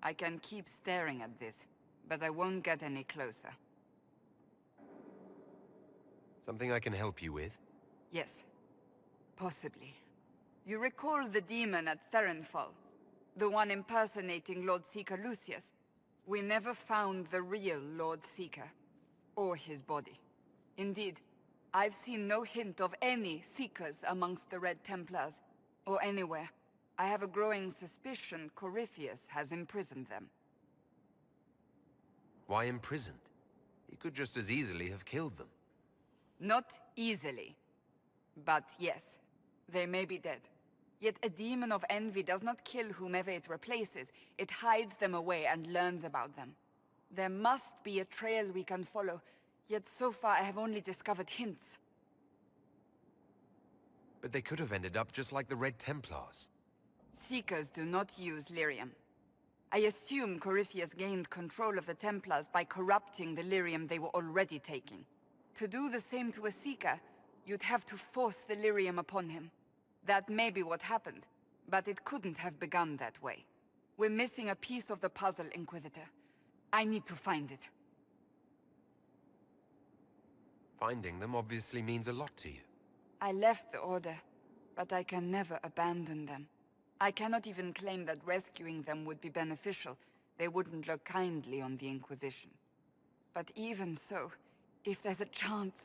I can keep staring at this, but I won't get any closer. Something I can help you with? Yes. Possibly. You recall the demon at Therenfall? The one impersonating Lord Seeker Lucius? We never found the real Lord Seeker, or his body. Indeed, I've seen no hint of any Seekers amongst the Red Templars, or anywhere. I have a growing suspicion Corypheus has imprisoned them. Why imprisoned? He could just as easily have killed them. Not easily. But yes, they may be dead. Yet a demon of envy does not kill whomever it replaces. It hides them away and learns about them. There must be a trail we can follow, yet so far I have only discovered hints. But they could have ended up just like the Red Templars. Seekers do not use lyrium. I assume Corypheus gained control of the Templars by corrupting the lyrium they were already taking. To do the same to a Seeker, you'd have to force the lyrium upon him. That may be what happened, but it couldn't have begun that way. We're missing a piece of the puzzle, Inquisitor. I need to find it. Finding them obviously means a lot to you. I left the Order, but I can never abandon them. I cannot even claim that rescuing them would be beneficial. They wouldn't look kindly on the Inquisition. But even so, if there's a chance...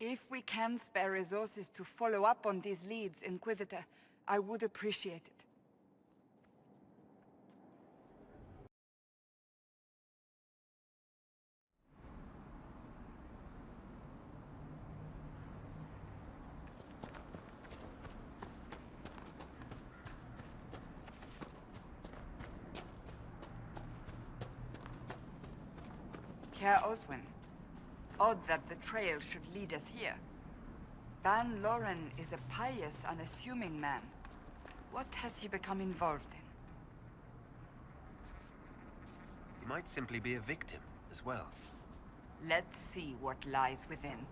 If we can spare resources to follow up on these leads, Inquisitor, I would appreciate it. Care Oswin. Odd that the trail should lead us here. Ban Loren is a pious, unassuming man. What has he become involved in? He might simply be a victim as well. Let's see what lies within.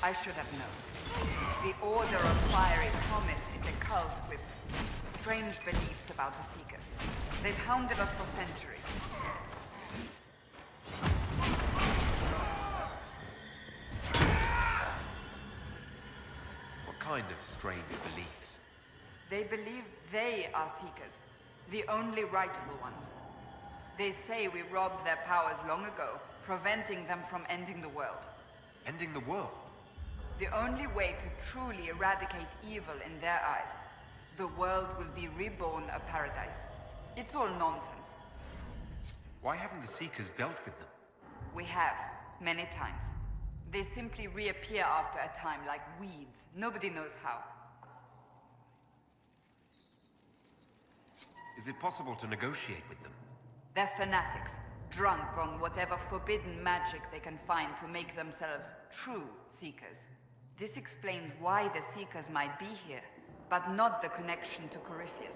I should have known. The Order of Fiery Promise is a cult with strange beliefs about the Seekers. They've hounded us for centuries. What kind of strange beliefs? They believe they are Seekers, the only rightful ones. They say we robbed their powers long ago, preventing them from ending the world. Ending the world? The only way to truly eradicate evil in their eyes, the world will be reborn a paradise. It's all nonsense. Why haven't the Seekers dealt with them? We have, many times. They simply reappear after a time like weeds. Nobody knows how. Is it possible to negotiate with them? They're fanatics, drunk on whatever forbidden magic they can find to make themselves true Seekers. This explains why the Seekers might be here, but not the connection to Corypheus.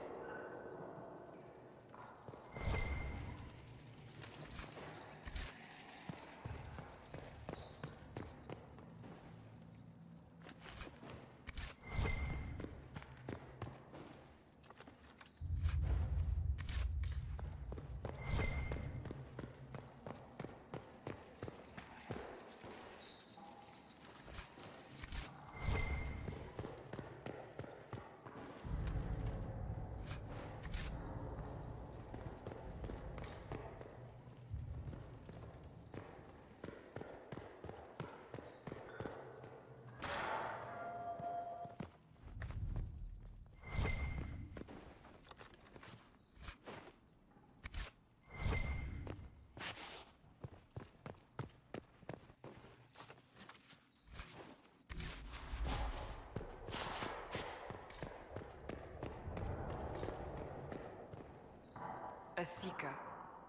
A Seeker.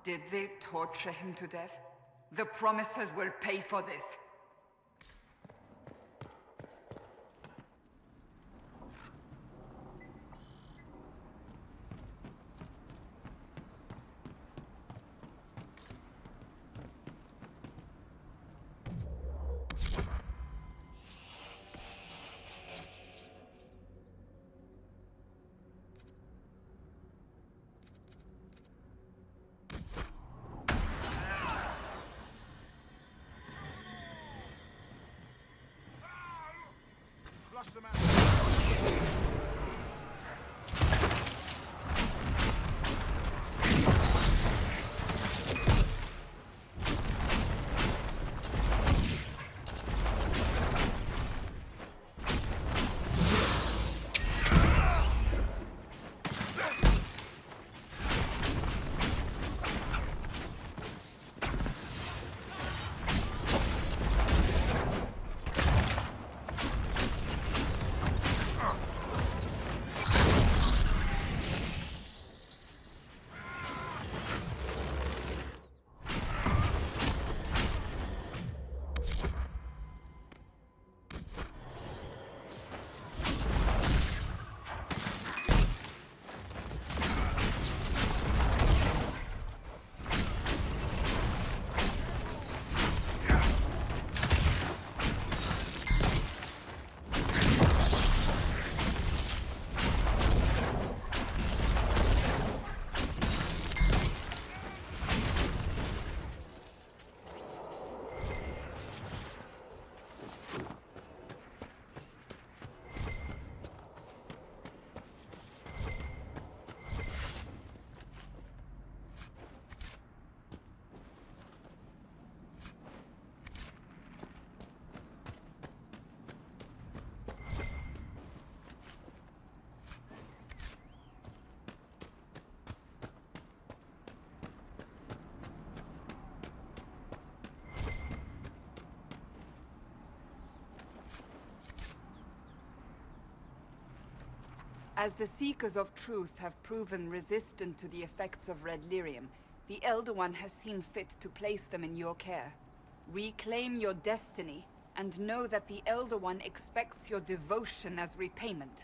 Did they torture him to death? The Promisers will pay for this. Flush them out. As the Seekers of Truth have proven resistant to the effects of red lyrium, the Elder One has seen fit to place them in your care. Reclaim your destiny, and know that the Elder One expects your devotion as repayment.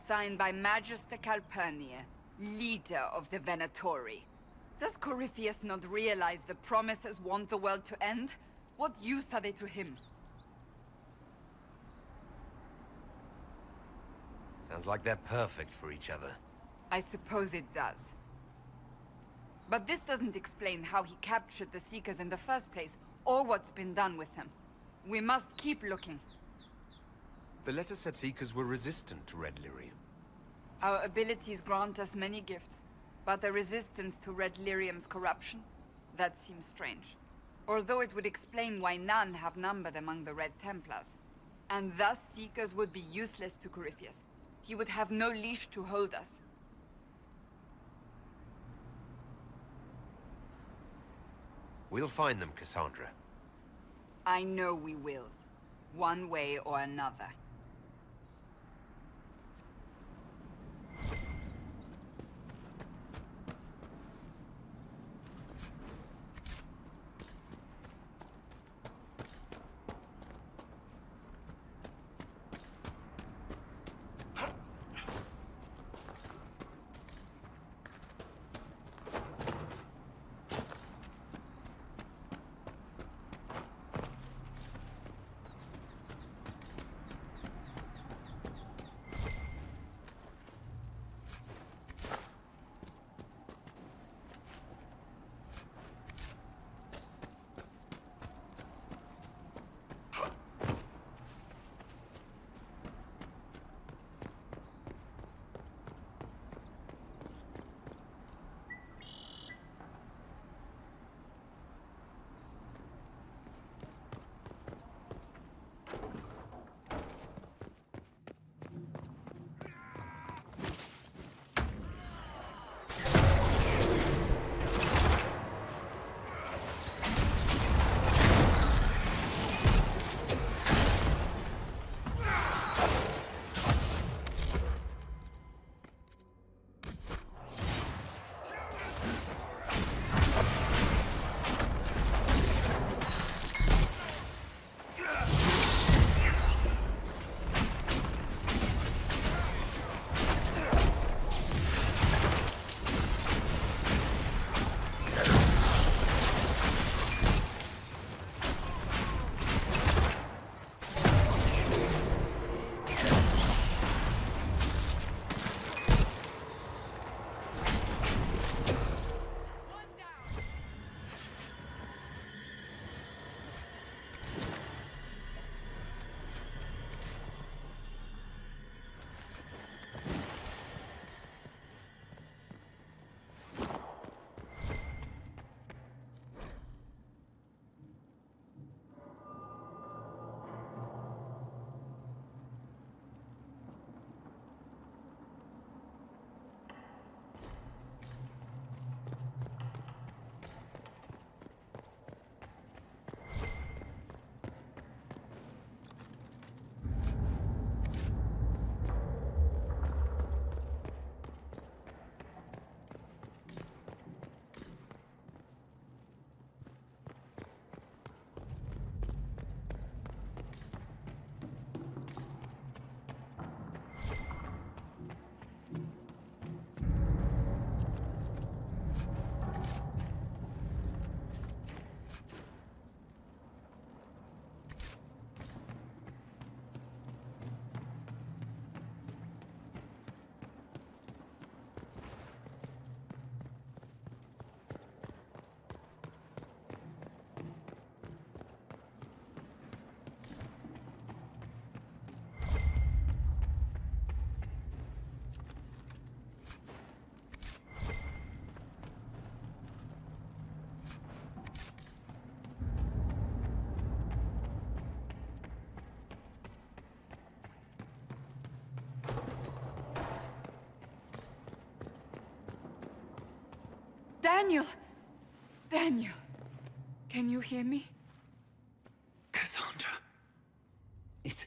Signed by Magister Calpurnia, leader of the Venatori. Does Corypheus not realize the Promisers want the world to end? What use are they to him? Sounds like they're perfect for each other. I suppose it does. But this doesn't explain how he captured the Seekers in the first place, or what's been done with them. We must keep looking. The letter said Seekers were resistant to red lyrium. Our abilities grant us many gifts, but a resistance to red lyrium's corruption? That seems strange. Although it would explain why none have numbered among the Red Templars. And thus Seekers would be useless to Corypheus. He would have no leash to hold us. We'll find them, Cassandra. I know we will. One way or another. Daniel! Daniel! Can you hear me? Cassandra. It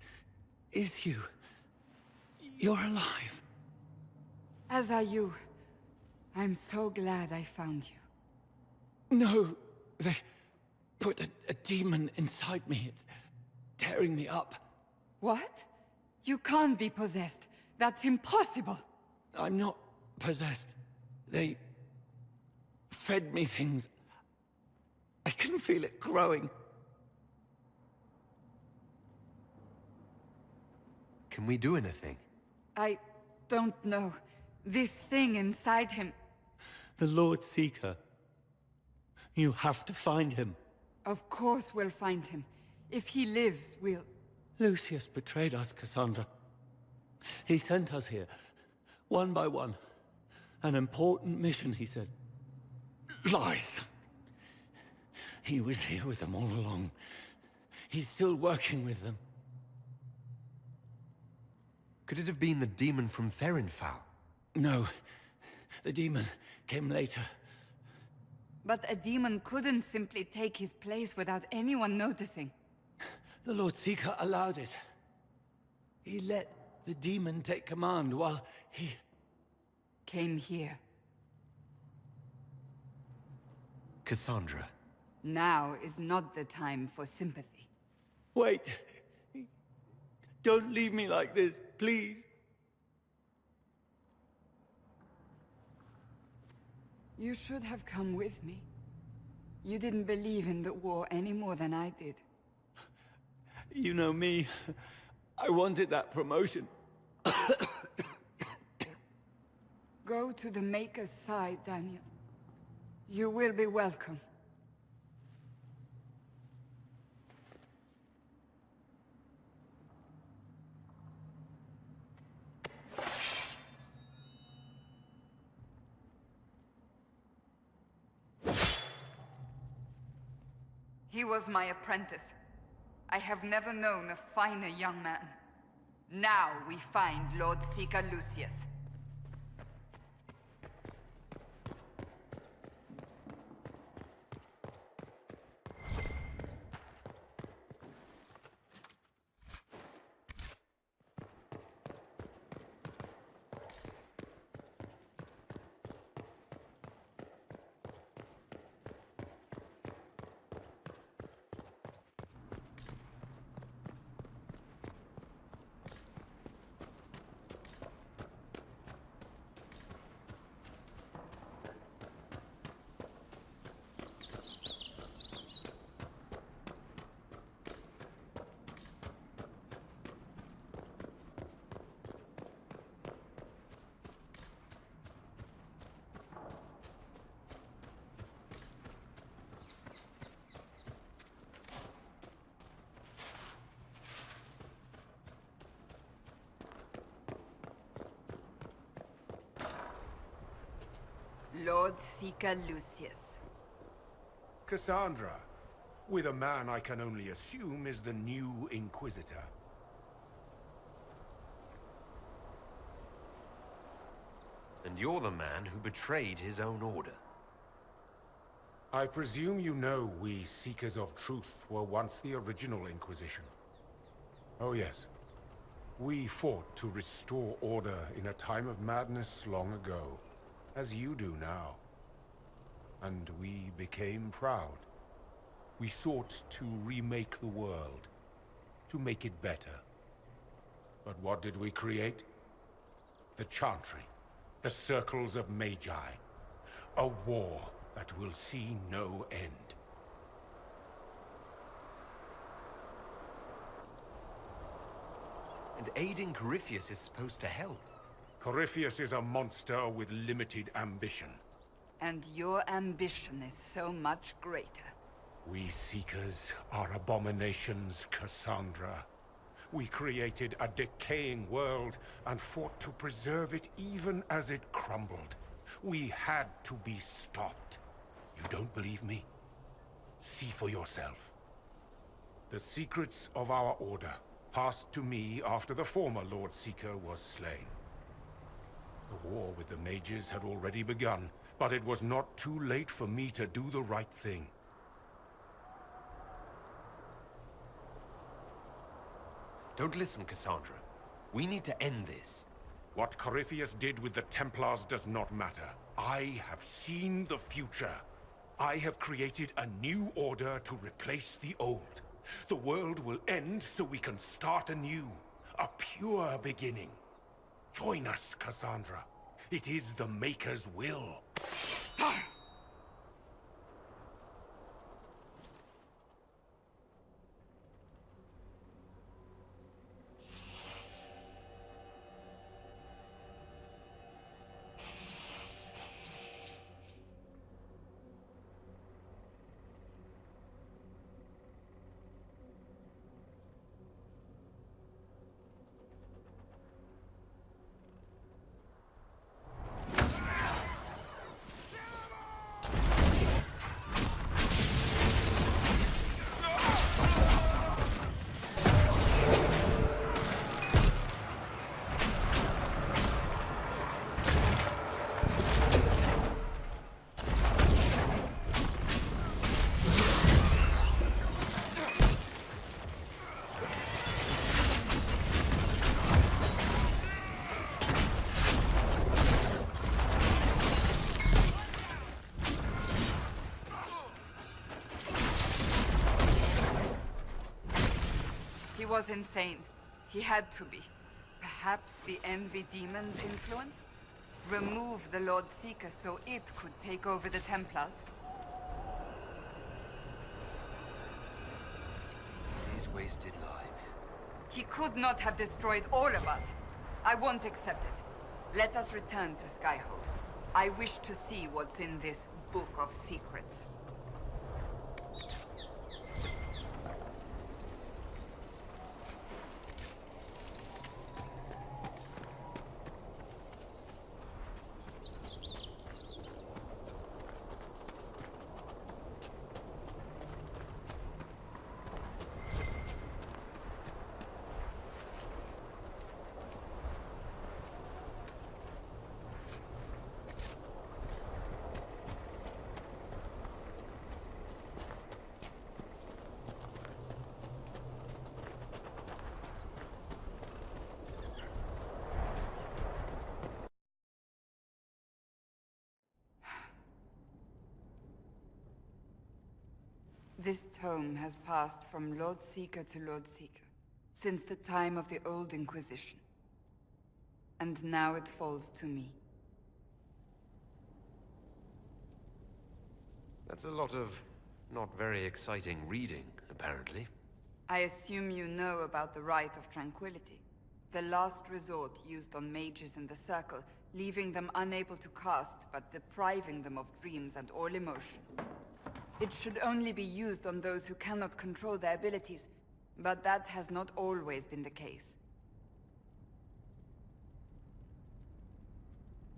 is you. You're alive. As are you. I'm so glad I found you. No, they put a demon inside me. It's tearing me up. What? You can't be possessed. That's impossible. I'm not possessed. They fed me things. I can feel it growing. Can we do anything? I don't know. This thing inside him... The Lord Seeker. You have to find him. Of course we'll find him. If he lives, we'll... Lucius betrayed us, Cassandra. He sent us here, one by one. An important mission, he said. Lies. He was here with them all along. He's still working with them. Could it have been the demon from Therinfal? No. The demon came later. But a demon couldn't simply take his place without anyone noticing. The Lord Seeker allowed it. He let the demon take command while he... Came here. Cassandra. Now is not the time for sympathy. Wait! Don't leave me like this, please! You should have come with me. You didn't believe in the war any more than I did. You know me. I wanted that promotion. Go to the Maker's side, Daniel. You will be welcome. He was my apprentice. I have never known a finer young man. Now we find Lord Seeker Lucius. Lord Seeker Lucius. Cassandra, with a man I can only assume is the new Inquisitor. And you're the man who betrayed his own order. I presume you know we Seekers of Truth were once the original Inquisition. Oh yes. We fought to restore order in a time of madness long ago, as you do now. And we became proud. We sought to remake the world, to make it better. But what did we create? The Chantry, the Circles of Magi. A war that will see no end. And aiding Corypheus is supposed to help. Corypheus is a monster with limited ambition. And your ambition is so much greater. We Seekers are abominations, Cassandra. We created a decaying world and fought to preserve it even as it crumbled. We had to be stopped. You don't believe me? See for yourself. The secrets of our order passed to me after the former Lord Seeker was slain. The war with the mages had already begun, But it was not too late for me to do the right thing. Don't listen, Cassandra. We need to end this. What Corypheus did with the Templars does not matter. I have seen the future. I have created a new order to replace the old. The world will end so we can start anew. A pure beginning. Join us, Cassandra. It is the Maker's will. He was insane. He had to be. Perhaps the Envy Demon's influence? Remove the Lord Seeker so it could take over the Templars? These wasted lives. He could not have destroyed all of us. I won't accept it. Let us return to Skyhold. I wish to see what's in this Book of Secrets. This tome has passed from Lord Seeker to Lord Seeker, since the time of the Old Inquisition. And now it falls to me. That's a lot of not very exciting reading, apparently. I assume you know about the Rite of Tranquility. The last resort used on mages in the Circle, leaving them unable to cast, but depriving them of dreams and all emotion. It should only be used on those who cannot control their abilities, but that has not always been the case.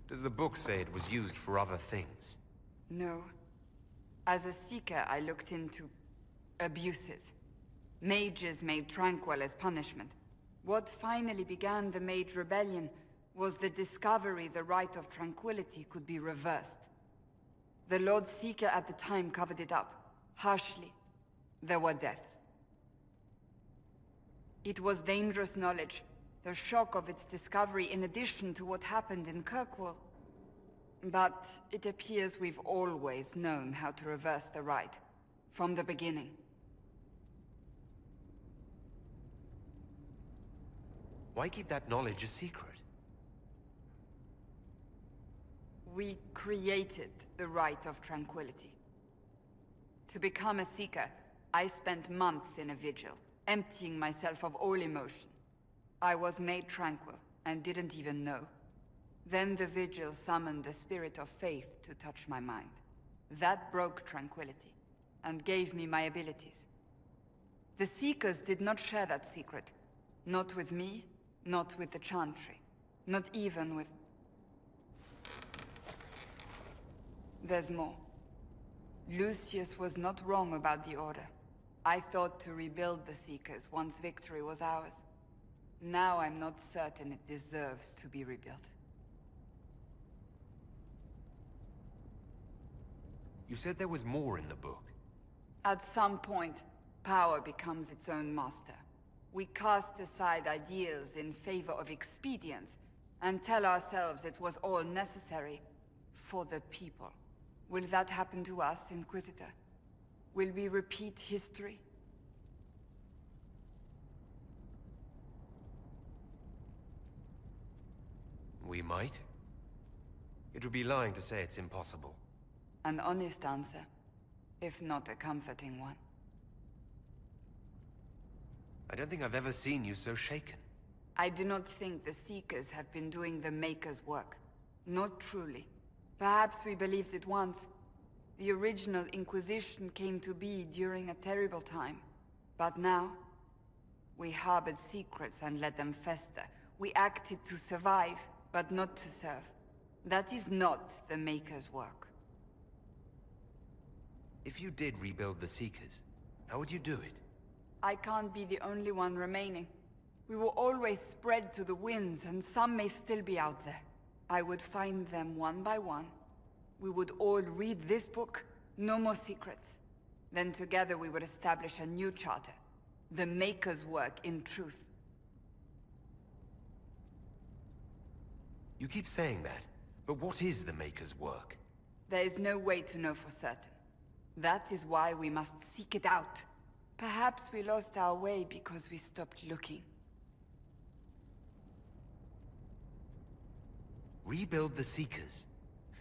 Does the book say it was used for other things? No. As a Seeker, I looked into abuses. Mages made Tranquil as punishment. What finally began the Mage Rebellion was the discovery the Rite of Tranquility could be reversed. The Lord Seeker at the time covered it up, harshly. There were deaths. It was dangerous knowledge, the shock of its discovery in addition to what happened in Kirkwall. But it appears we've always known how to reverse the rite, from the beginning. Why keep that knowledge a secret? We created the Rite of Tranquility. To become a Seeker, I spent months in a vigil, emptying myself of all emotion. I was made tranquil, and didn't even know. Then the vigil summoned the spirit of faith to touch my mind. That broke tranquility, and gave me my abilities. The Seekers did not share that secret. Not with me, not with the Chantry, not even with... There's more. Lucius was not wrong about the Order. I thought to rebuild the Seekers once victory was ours. Now I'm not certain it deserves to be rebuilt. You said there was more in the book. At some point, power becomes its own master. We cast aside ideals in favor of expedience, and tell ourselves it was all necessary for the people. Will that happen to us, Inquisitor? Will we repeat history? We might. It would be lying to say it's impossible. An honest answer, if not a comforting one. I don't think I've ever seen you so shaken. I do not think the Seekers have been doing the Maker's work. Not truly. Perhaps we believed it once. The original Inquisition came to be during a terrible time. But now, we harbored secrets and let them fester. We acted to survive, but not to serve. That is not the Maker's work. If you did rebuild the Seekers, how would you do it? I can't be the only one remaining. We will always spread to the winds, and some may still be out there. I would find them one by one. We would all read this book, no more secrets. Then together we would establish a new charter. The Maker's work in truth. You keep saying that, but what is the Maker's work? There is no way to know for certain. That is why we must seek it out. Perhaps we lost our way because we stopped looking. Rebuild the Seekers.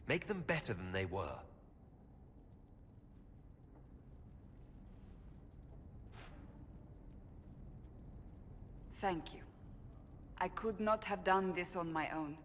Make them better than they were. Thank you. I could not have done this on my own.